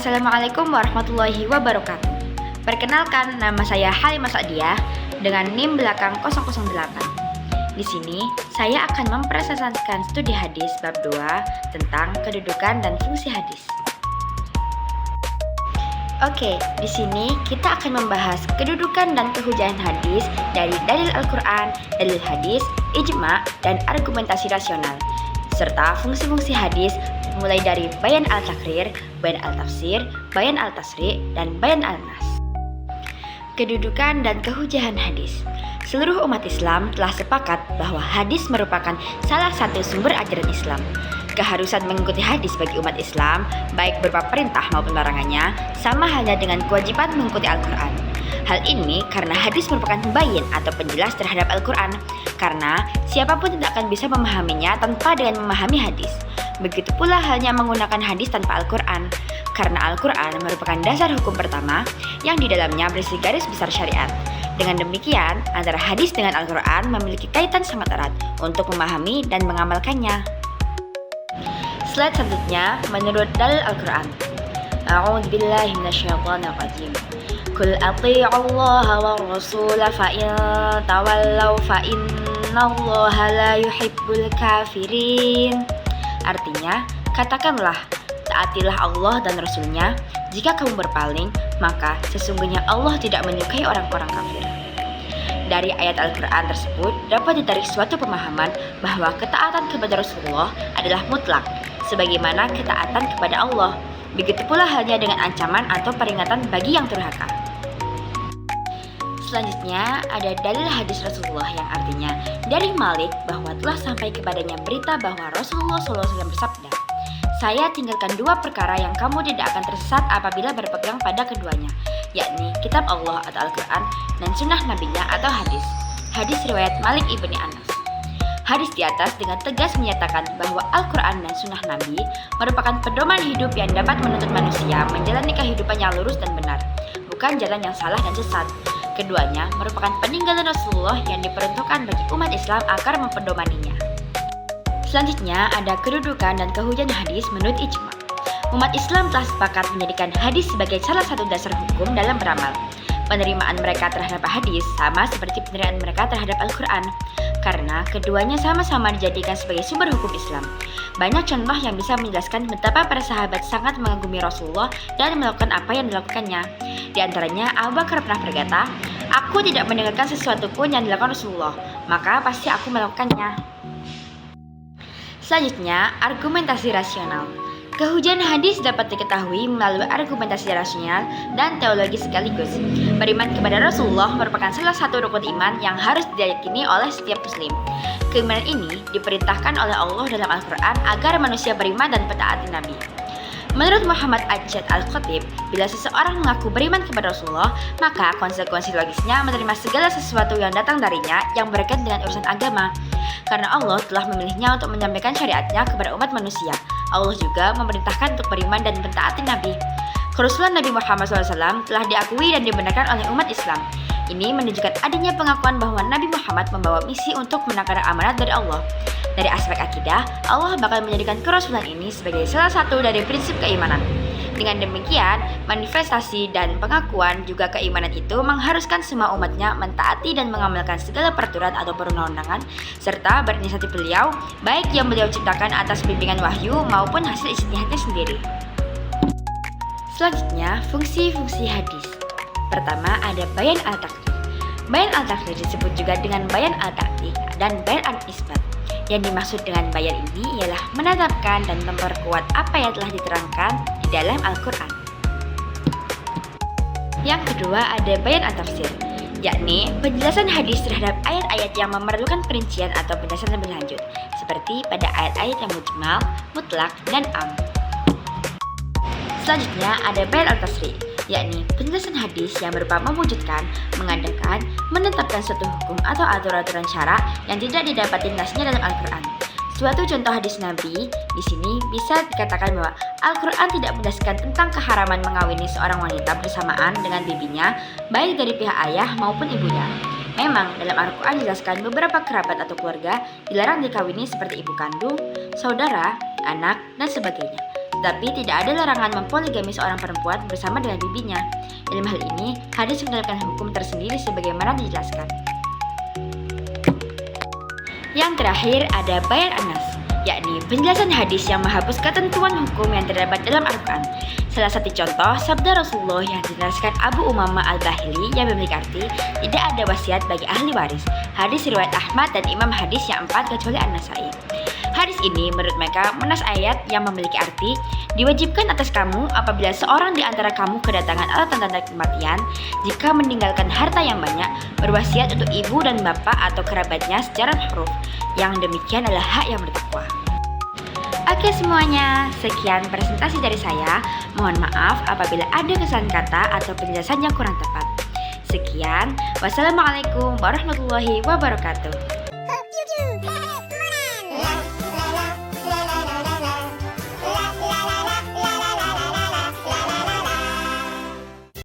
Assalamualaikum warahmatullahi wabarakatuh. Perkenalkan, nama saya Halimah Sa'diyah dengan NIM belakang 008. Di sini, saya akan mempresentasikan studi hadis bab 2 tentang kedudukan dan fungsi hadis. Oke, di sini kita akan membahas kedudukan dan kehujahan hadis dari dalil Al-Quran, dalil hadis, ijma, dan argumentasi rasional, serta fungsi-fungsi hadis mulai dari bayan al-takrir, bayan al-tafsir, bayan al-tasri', dan bayan al-nas. Kedudukan dan kehujahan hadis. Seluruh umat Islam telah sepakat bahwa hadis merupakan salah satu sumber ajaran Islam. Keharusan mengikuti hadis bagi umat Islam, baik berupa perintah maupun larangannya, sama halnya dengan kewajiban mengikuti Al-Quran. Hal ini karena hadis merupakan bayin atau penjelas terhadap Al-Quran, karena siapapun tidak akan bisa memahaminya tanpa dengan memahami hadis. Begitu pula halnya menggunakan hadis tanpa Al-Quran, karena Al-Quran merupakan dasar hukum pertama yang di dalamnya berisi garis besar syariat. Dengan demikian, antara hadis dengan Al-Quran memiliki kaitan sangat erat untuk memahami dan mengamalkannya. Slide selanjutnya menurut dalil Al-Quran. A'udzubillahi minasyaitonir rajim. Qul athi'ullaha war rasul fa in tawallaw fa innallaha la yuhibbul kafirin. Artinya, katakanlah, taatilah Allah dan Rasul-Nya. Jika kamu berpaling, maka sesungguhnya Allah tidak menyukai orang-orang kafir. Dari ayat Al-Quran tersebut dapat ditarik suatu pemahaman bahwa ketaatan kepada Rasulullah adalah mutlak, sebagaimana ketaatan kepada Allah. Begitu pula halnya dengan ancaman atau peringatan bagi yang durhaka. Selanjutnya ada dalil hadis Rasulullah yang artinya dari Malik bahwa telah sampai kepadanya berita bahwa Rasulullah SAW bersabda, "Saya tinggalkan dua perkara yang kamu tidak akan tersesat apabila berpegang pada keduanya, yakni kitab Allah atau Al-Quran dan sunnah nabinya atau hadis." Hadis riwayat Malik ibni Anas. Hadis di atas dengan tegas menyatakan bahwa Al-Quran dan sunnah Nabi merupakan pedoman hidup yang dapat menuntut manusia menjalani kehidupan yang lurus dan benar, bukan jalan yang salah dan sesat. Keduanya merupakan peninggalan Rasulullah yang diperuntukkan bagi umat Islam agar mempedomaninya. Selanjutnya ada kedudukan dan kehujahan hadis menurut ijma. Umat Islam telah sepakat menjadikan hadis sebagai salah satu dasar hukum dalam beramal. Penerimaan mereka terhadap hadis sama seperti penerimaan mereka terhadap Al-Quran, karena keduanya sama-sama dijadikan sebagai sumber hukum Islam. Banyak contoh yang bisa menjelaskan betapa para sahabat sangat mengagumi Rasulullah dan melakukan apa yang dilakukannya. Di antaranya Abu Bakar pernah berkata, "Aku tidak mendengarkan sesuatu pun yang dilakukan Rasulullah, maka pasti aku melakukannya." Selanjutnya, argumentasi rasional. Kehujahan hadis dapat diketahui melalui argumentasi rasional dan teologi sekaligus. Beriman kepada Rasulullah merupakan salah satu rukun iman yang harus diyakini oleh setiap muslim. Keimanan ini diperintahkan oleh Allah dalam Al-Quran agar manusia beriman dan mentaati Nabi. Menurut Muhammad Ajjad Al-Khatib, bila seseorang mengaku beriman kepada Rasulullah, maka konsekuensi logisnya menerima segala sesuatu yang datang darinya yang berkaitan dengan urusan agama. Karena Allah telah memilihnya untuk menyampaikan syariatnya kepada umat manusia. Allah juga memerintahkan untuk beriman dan mentaati Nabi. Kerasulan Nabi Muhammad SAW telah diakui dan dibenarkan oleh umat Islam. Ini menunjukkan adanya pengakuan bahwa Nabi Muhammad membawa misi untuk menakar amanat dari Allah. Dari aspek akidah, Allah bakal menjadikan kerasulan ini sebagai salah satu dari prinsip keimanan. Dengan demikian, manifestasi dan pengakuan juga keimanan itu mengharuskan semua umatnya mentaati dan mengamalkan segala peraturan atau perundang-undangan, serta berinisiatif beliau, baik yang beliau ciptakan atas bimbingan wahyu maupun hasil ijtihadnya sendiri. Selanjutnya, fungsi-fungsi hadis. Pertama ada bayan al-takrir. Bayan al-takrir disebut juga dengan bayan al-ta'ti dan bayan al-isbat. Yang dimaksud dengan bayan ini ialah menetapkan dan memperkuat apa yang telah diterangkan di dalam Al-Quran. Yang kedua ada bayan al-tafsir, yakni penjelasan hadis terhadap ayat-ayat yang memerlukan perincian atau penjelasan lebih lanjut, seperti pada ayat-ayat yang mujmal, mutlak, dan am. Selanjutnya ada bayan al-tasri', yakni penjelasan hadis yang berupa mewujudkan, mengadakan, menetapkan suatu hukum atau aturan-aturan syara yang tidak didapati nasnya dalam Al-Quran. Suatu contoh hadis Nabi di sini bisa dikatakan bahwa Al-Quran tidak menjelaskan tentang keharaman mengawini seorang wanita bersamaan dengan bibinya, baik dari pihak ayah maupun ibunya. Memang dalam Al-Quran dijelaskan beberapa kerabat atau keluarga dilarang dikawini seperti ibu kandung, saudara, anak, dan sebagainya. tetapi tidak ada larangan mempoligami seorang perempuan bersama dengan bibinya. Dalam hal ini, hadis menetapkan hukum tersendiri sebagaimana dijelaskan. Yang terakhir ada Bayan Anas, yakni penjelasan hadis yang menghapus ketentuan hukum yang terdapat dalam Al-Quran. Salah satu contoh sabda Rasulullah yang dijelaskan Abu Umamah Al-Bahili yang memiliki arti tidak ada wasiat bagi ahli waris. Hadis riwayat Ahmad dan Imam hadis yang 4 kecuali An-Nasai. Hadis ini menurut mereka menas ayat yang memiliki arti diwajibkan atas kamu apabila seorang di antara kamu kedatangan atau tanda-tanda kematian jika meninggalkan harta yang banyak berwasiat untuk ibu dan bapak atau kerabatnya secara huruf. Yang demikian adalah hak yang bertakwa. Oke semuanya, sekian presentasi dari saya. Mohon maaf apabila ada kesalahan kata atau penjelasan yang kurang tepat. Sekian, wassalamualaikum warahmatullahi wabarakatuh.